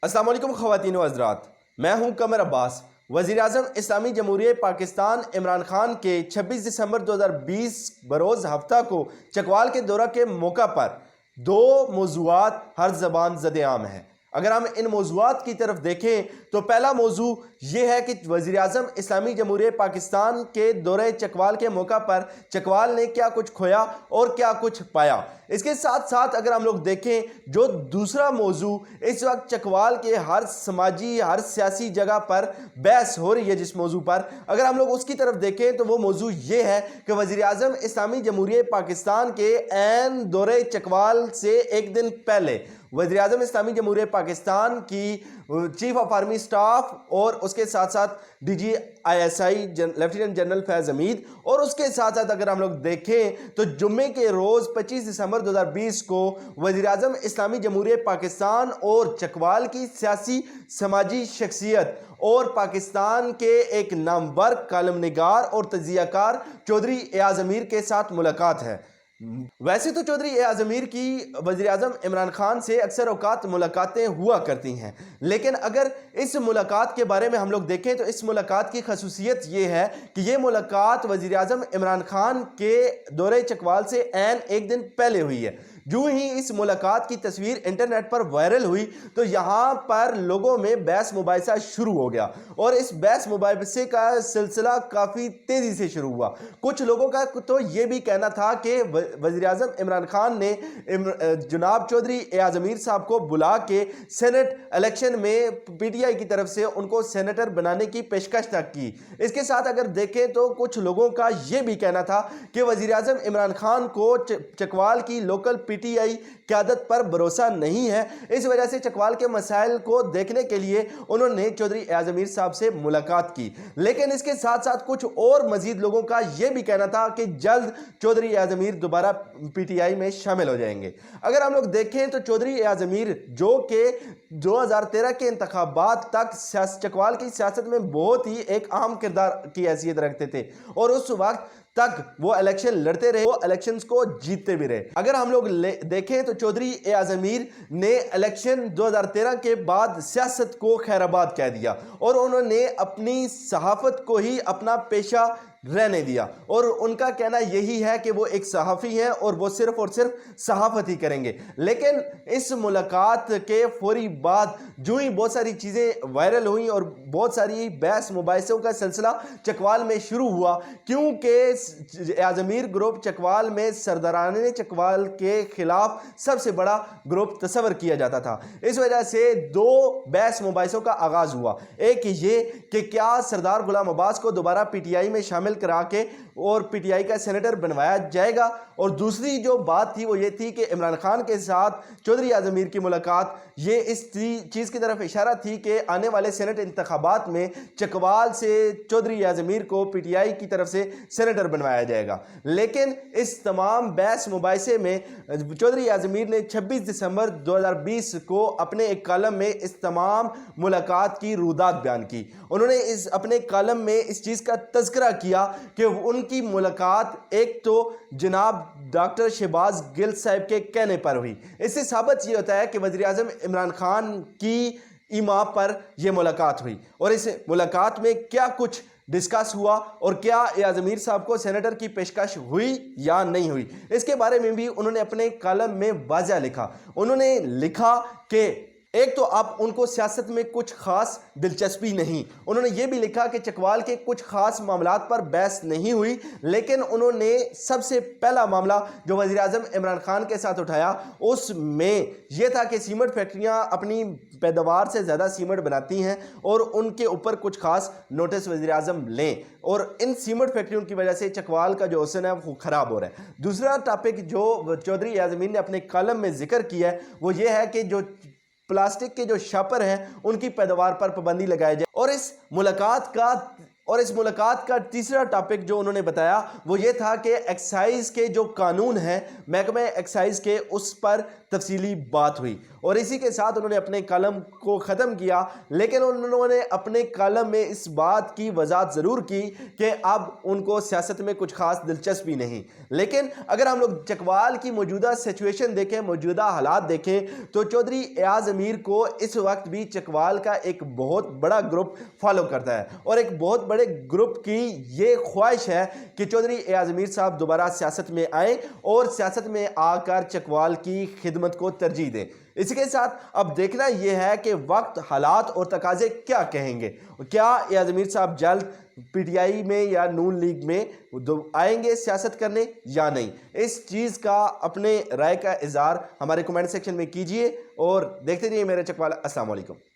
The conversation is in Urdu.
السلام علیکم خواتین و حضرات، میں ہوں قمر عباس۔ وزیراعظم اسلامی جمہوریہ پاکستان عمران خان کے 26 دسمبر 2020 بروز ہفتہ کو چکوال کے دورہ کے موقع پر دو موضوعات ہر زبان زد عام ہیں۔ اگر ہم ان موضوعات کی طرف دیکھیں تو پہلا موضوع یہ ہے کہ وزیراعظم اسلامی جمہوریہ پاکستان کے دورہ چکوال کے موقع پر چکوال نے کیا کچھ کھویا اور کیا کچھ پایا۔ اس کے ساتھ ساتھ اگر ہم لوگ دیکھیں جو دوسرا موضوع اس وقت چکوال کے ہر سماجی ہر سیاسی جگہ پر بحث ہو رہی ہے، جس موضوع پر اگر ہم لوگ اس کی طرف دیکھیں تو وہ موضوع یہ ہے کہ وزیراعظم اسلامی جمہوریہ پاکستان کے عین دورہ چکوال سے ایک دن پہلے وزیراعظم اسلامی جمہوریہ پاکستان کی چیف آف آرمی سٹاف اور اس کے ساتھ ساتھ D G ISI lieutenant general Faiz Hamid اور اس کے ساتھ ساتھ اگر ہم لوگ دیکھیں تو جمعے کے روز 25 دسمبر 2020 کو وزیراعظم اسلامی جمہوریہ پاکستان اور چکوال کی سیاسی سماجی شخصیت اور پاکستان کے ایک نامور کالم نگار اور تجزیہ کار چوہدری ایاز امیر کے ساتھ ملاقات ہے۔ ویسے تو چوہدری ایاز امیر کی وزیراعظم عمران خان سے اکثر اوقات ملاقاتیں ہوا کرتی ہیں، لیکن اگر اس ملاقات کے بارے میں ہم لوگ دیکھیں تو اس ملاقات کی خصوصیت یہ ہے کہ یہ ملاقات وزیراعظم عمران خان کے دورہ چکوال سے عین ایک دن پہلے ہوئی ہے۔ جو ہی اس ملاقات کی تصویر انٹرنیٹ پر وائرل ہوئی تو یہاں پر لوگوں میں بحث مباحثہ شروع ہو گیا اور اس بحث مباحثے کا سلسلہ کافی تیزی سے شروع ہوا۔ کچھ لوگوں کا تو یہ بھی کہنا تھا کہ وزیراعظم عمران خان نے جناب چوہدری ایاز امیر صاحب کو بلا کے سینٹ الیکشن میں PTI کی طرف سے ان کو سینیٹر بنانے کی پیشکش تک کی۔ اس کے ساتھ اگر دیکھیں تو کچھ لوگوں کا یہ بھی کہنا تھا کہ وزیراعظم عمران خان کو چکوال کی لوکل PTI قیادت پر بھروسہ نہیں ہے، اس وجہ سے چکوال کے مسائل کو دیکھنے کے لیے انہوں نے چوہدری ایاز امیر صاحب سے ملاقات کی۔ لیکن اس کے ساتھ ساتھ کچھ اور مزید لوگوں کا یہ بھی کہنا تھا کہ جلد چوہدری ایاز امیر دوبارہ PTI میں شامل ہو جائیں گے۔ اگر ہم لوگ دیکھیں تو چوہدری ایاز امیر جو کہ 2013 کے انتخابات تک چکوال کی سیاست میں بہت ہی ایک اہم کردار کی حیثیت رکھتے تھے اور اس وقت تک وہ الیکشن لڑتے رہے، وہ الیکشنز کو جیتتے بھی رہے۔ اگر ہم لوگ دیکھیں تو چوہدری ایاز امیر نے الیکشن 2013 کے بعد سیاست کو خیر آباد کہہ دیا اور انہوں نے اپنی صحافت کو ہی اپنا پیشہ رہنے دیا اور ان کا کہنا یہی ہے کہ وہ ایک صحافی ہیں اور وہ صرف اور صرف صحافت ہی کریں گے۔ لیکن اس ملاقات کے فوری بعد جو ہی بہت ساری چیزیں وائرل ہوئیں اور بہت ساری بحث مباحثوں کا سلسلہ چکوال میں شروع ہوا، کیونکہ ایاز امیر گروپ چکوال میں سرداران چکوال کے خلاف سب سے بڑا گروپ تصور کیا جاتا تھا۔ اس وجہ سے دو بحث مباحثوں کا آغاز ہوا، ایک یہ کہ کیا سردار غلام عباس کو دوبارہ PTI میں شامل کرا کے اور PTI کا سینیٹر بنوایا جائے گا، اور دوسری جو بات تھی وہ یہ تھی کہ عمران خان کے ساتھ چوہدری ایاز امیر کی ملاقات یہ اس چیز کی طرف اشارہ تھی کہ آنے والے سینٹ انتخابات میں چکوال سے چوہدری ایاز امیر کو PTI کی طرف سے سینیٹر بنوایا جائے گا۔ لیکن اس تمام بحث مباحثے میں چوہدری ایاز امیر نے 26 دسمبر 2020 کو اپنے ایک کالم میں اس تمام ملاقات کی رودات بیان کی۔ انہوں نے اپنے کالم میں اس چیز کا تذکرہ کیا کہ ان کی ملاقات ایک تو جناب ڈاکٹر شہباز گل صاحب کے کہنے پر ہوئی۔ اس سے ثابت یہ ہوتا ہے کہ وزیراعظم عمران خان کی ایما پر یہ ملاقات ہوئی، اور اس ملاقات میں کیا کچھ ڈسکس ہوا اور کیا ایاز امیر صاحب کو سینیٹر کی پیشکش ہوئی یا نہیں ہوئی، اس کے بارے میں بھی انہوں نے اپنے کالم میں واضح لکھا۔ انہوں نے لکھا کہ ایک تو اب ان کو سیاست میں کچھ خاص دلچسپی نہیں، انہوں نے یہ بھی لکھا کہ چکوال کے کچھ خاص معاملات پر بحث نہیں ہوئی، لیکن انہوں نے سب سے پہلا معاملہ جو وزیراعظم عمران خان کے ساتھ اٹھایا اس میں یہ تھا کہ سیمنٹ فیکٹریاں اپنی پیداوار سے زیادہ سیمنٹ بناتی ہیں اور ان کے اوپر کچھ خاص نوٹس وزیراعظم لیں، اور ان سیمنٹ فیکٹریوں کی وجہ سے چکوال کا جو حسن ہے وہ خراب ہو رہا ہے۔ دوسرا ٹاپک جو چوہدری ایاز امیر نے اپنے کالم میں ذکر کیا ہے وہ یہ ہے کہ جو پلاسٹک کے جو شاپر ہیں ان کی پیداوار پر پابندی لگائی جائے، اور اس ملاقات کا تیسرا ٹاپک جو انہوں نے بتایا وہ یہ تھا کہ ایکسائز کے جو قانون ہیں محکمہ ایکسائز کے، اس پر تفصیلی بات ہوئی، اور اسی کے ساتھ انہوں نے اپنے کالم کو ختم کیا، لیکن انہوں نے اپنے کالم میں اس بات کی وضاحت ضرور کی کہ اب ان کو سیاست میں کچھ خاص دلچسپی نہیں۔ لیکن اگر ہم لوگ چکوال کی موجودہ سچویشن دیکھیں، موجودہ حالات دیکھیں، تو چوہدری ایاز امیر کو اس وقت بھی چکوال کا ایک بہت بڑا گروپ فالو کرتا ہے، اور ایک بہت بڑے گروپ کی یہ خواہش ہے کہ چوہدری ایاز امیر صاحب دوبارہ سیاست میں آئیں اور سیاست میں آ کر چکوال کی خدمت کو ترجیح دیں۔ اسی کے ساتھ اب دیکھنا یہ ہے کہ وقت، حالات اور تقاضے کیا کہیں گے۔ کیا ایاز امیر صاحب جلد پی ٹی آئی میں یا نون لیگ میں آئیں گے سیاست کرنے یا نہیں؟ اس چیز کا اپنے رائے کا اظہار ہمارے کمنٹ سیکشن میں کیجئے اور دیکھتے رہیے میرے چکوال۔ السلام علیکم۔